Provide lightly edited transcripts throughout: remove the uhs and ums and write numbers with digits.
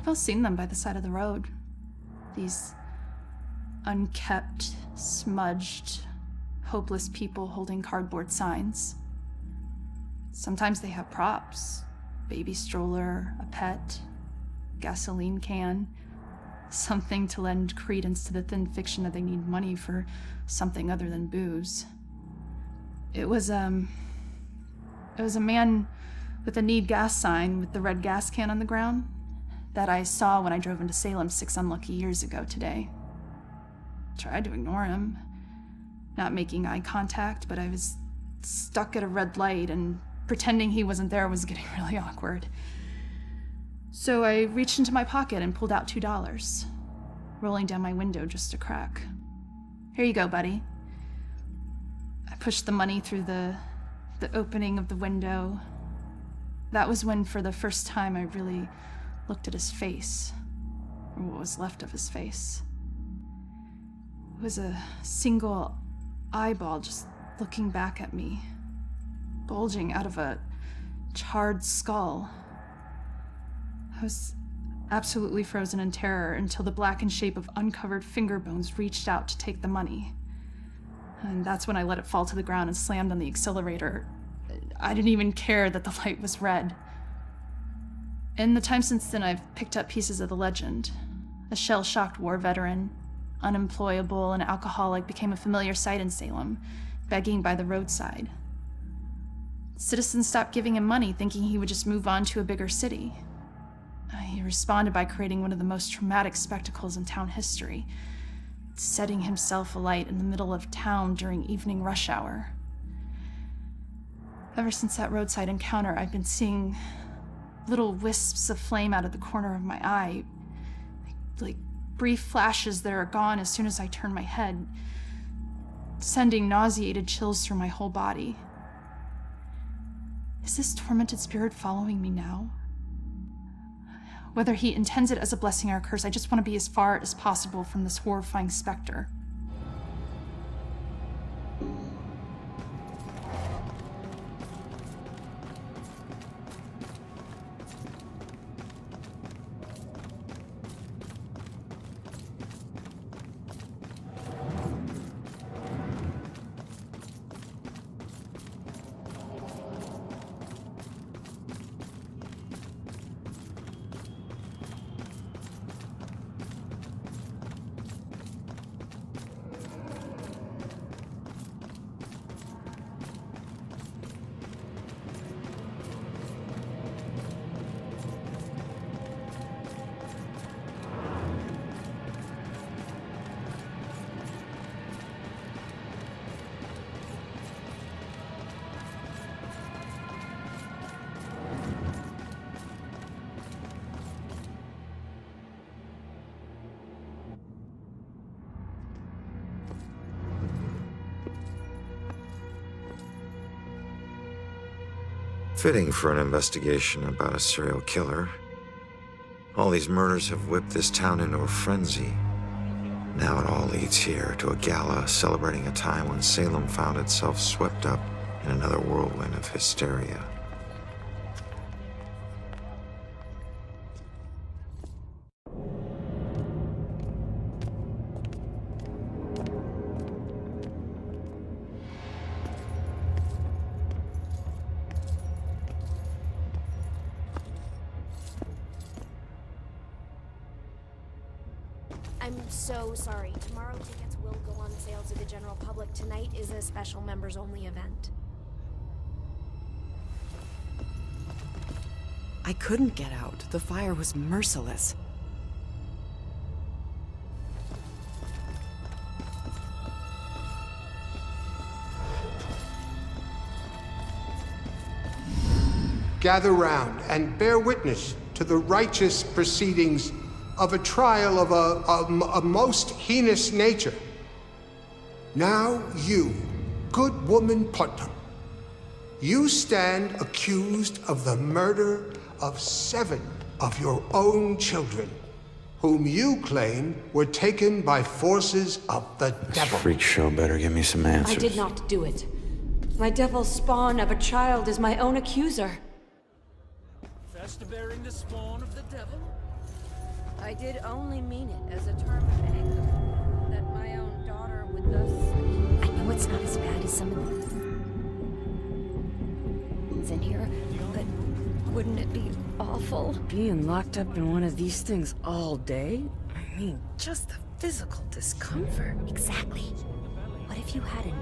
all seen them by the side of the road. These unkept, smudged, hopeless people holding cardboard signs. Sometimes they have props. Baby stroller, a pet, gasoline can. Something to lend credence to the thin fiction that they need money for something other than booze. It was a man with a need gas sign with the red gas can on the ground that I saw when I drove into Salem 6 unlucky years ago today. Tried to ignore him, not making eye contact, but I was stuck at a red light and pretending he wasn't there was getting really awkward. So I reached into my pocket and pulled out $2, rolling down my window just a crack. Here you go, buddy. I pushed the money through the opening of the window. That was when, for the first time, I really looked at his face, or what was left of his face. It was a single eyeball just looking back at me, bulging out of a charred skull. I was absolutely frozen in terror until the blackened shape of uncovered finger bones reached out to take the money. And that's when I let it fall to the ground and slammed on the accelerator. I didn't even care that the light was red. In the time since then, I've picked up pieces of the legend. A shell-shocked war veteran, unemployable and alcoholic, became a familiar sight in Salem, begging by the roadside. Citizens stopped giving him money, thinking he would just move on to a bigger city. He responded by creating one of the most traumatic spectacles in town history, setting himself alight in the middle of town during evening rush hour. Ever since that roadside encounter, I've been seeing little wisps of flame out of the corner of my eye, like brief flashes that are gone as soon as I turn my head, sending nauseated chills through my whole body. Is this tormented spirit following me now? Whether he intends it as a blessing or a curse, I just want to be as far as possible from this horrifying specter. Fitting for an investigation about a serial killer. All these murders have whipped this town into a frenzy. Now it all leads here to a gala celebrating a time when Salem found itself swept up in another whirlwind of hysteria. I'm so sorry. Tomorrow tickets will go on sale to the general public. Tonight is a special members-only event. I couldn't get out. The fire was merciless. Gather round and bear witness to the righteous proceedings of a trial of a most heinous nature. Now you, good woman Putnam, you stand accused of the murder of 7 of your own children, whom you claim were taken by forces of the devil. This freak show better give me some answers. I did not do it. My devil spawn of a child is my own accuser. Fast bearing the spawn of the devil? I did only mean it as a term of anger. That my own daughter would thus... I know it's not as bad as some of the things in here, but wouldn't it be awful? Being locked up in one of these things all day? I mean, just the physical discomfort. Exactly. What if you had an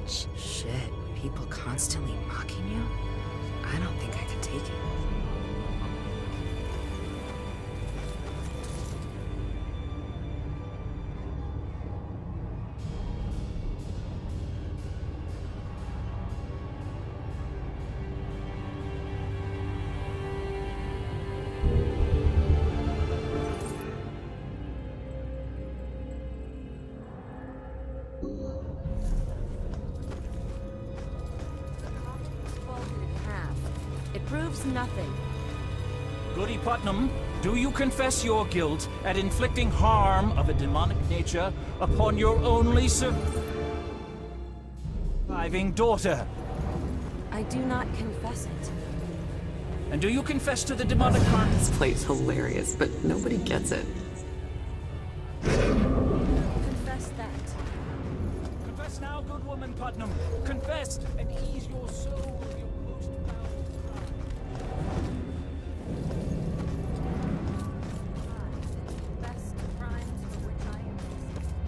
itch? Shit, people constantly mocking you? I don't think I could take it. It proves nothing. Goody Putnam, do you confess your guilt at inflicting harm of a demonic nature upon your only surviving daughter? I do not confess it. And do you confess to the demonic harm? This play's hilarious, but nobody gets it. Confess that. Confess now, good woman Putnam. Confess and ease your soul of your most foul crime. Confess to crimes for which I am innocent.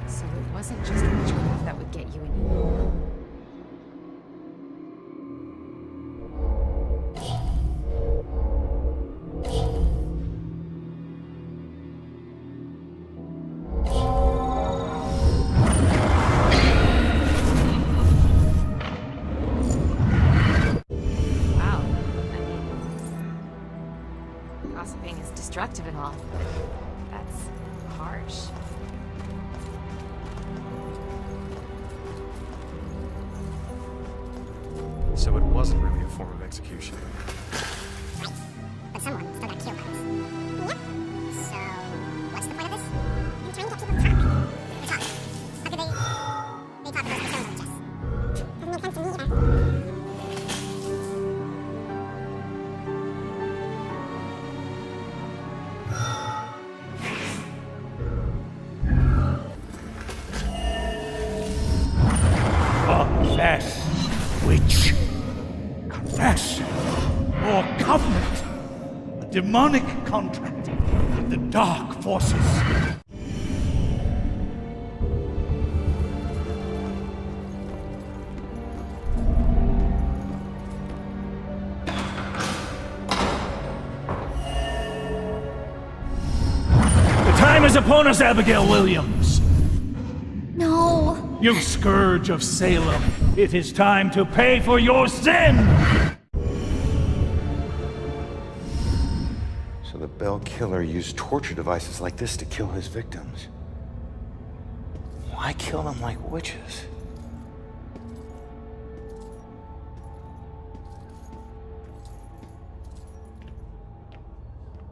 So it wasn't just witchcraft that would get you in here. Wow. I mean, gossiping is destructive and all, but that's harsh. So it wasn't really a form of execution. But someone still got killed by this. Yep. So, what's the point of this? I'm trying to get people to talk. They talk. How could they talk about the stone of chess? Doesn't make sense to me either. Confess, witch. Confess. Or covenant. A demonic contract with the dark forces. The time is upon us, Abigail Williams. No! You scourge of Salem, it is time to pay for your sin! So the Bell killer used torture devices like this to kill his victims. Why kill them like witches?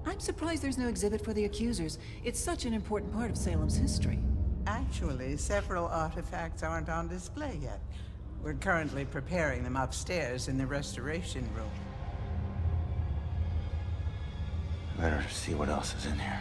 I'm surprised there's no exhibit for the accusers. It's such an important part of Salem's history. Actually, several artifacts aren't on display yet. We're currently preparing them upstairs in the restoration room. Better see what else is in here.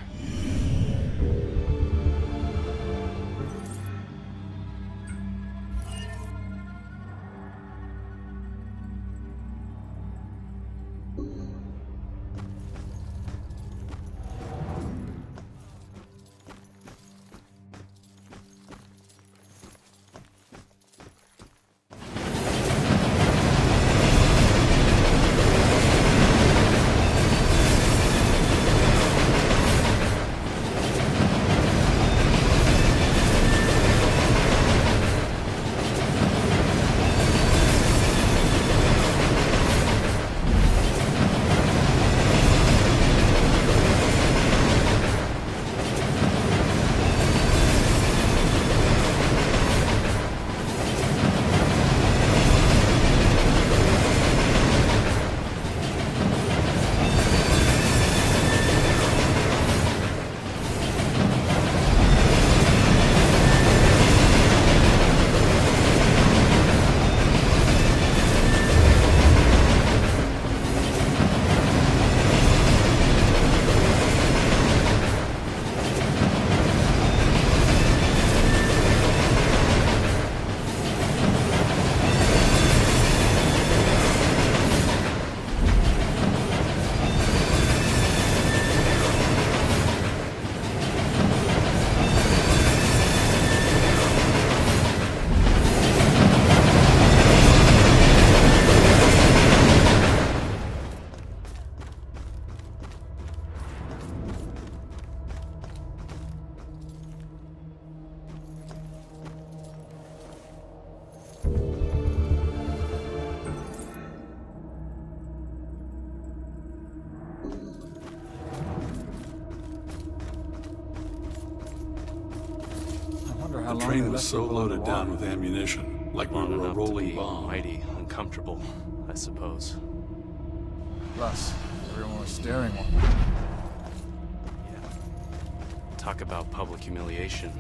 train was so loaded down with ammunition, like we were a rolling bomb. Mighty uncomfortable, I suppose. Plus, everyone was staring one. Yeah. Talk about public humiliation.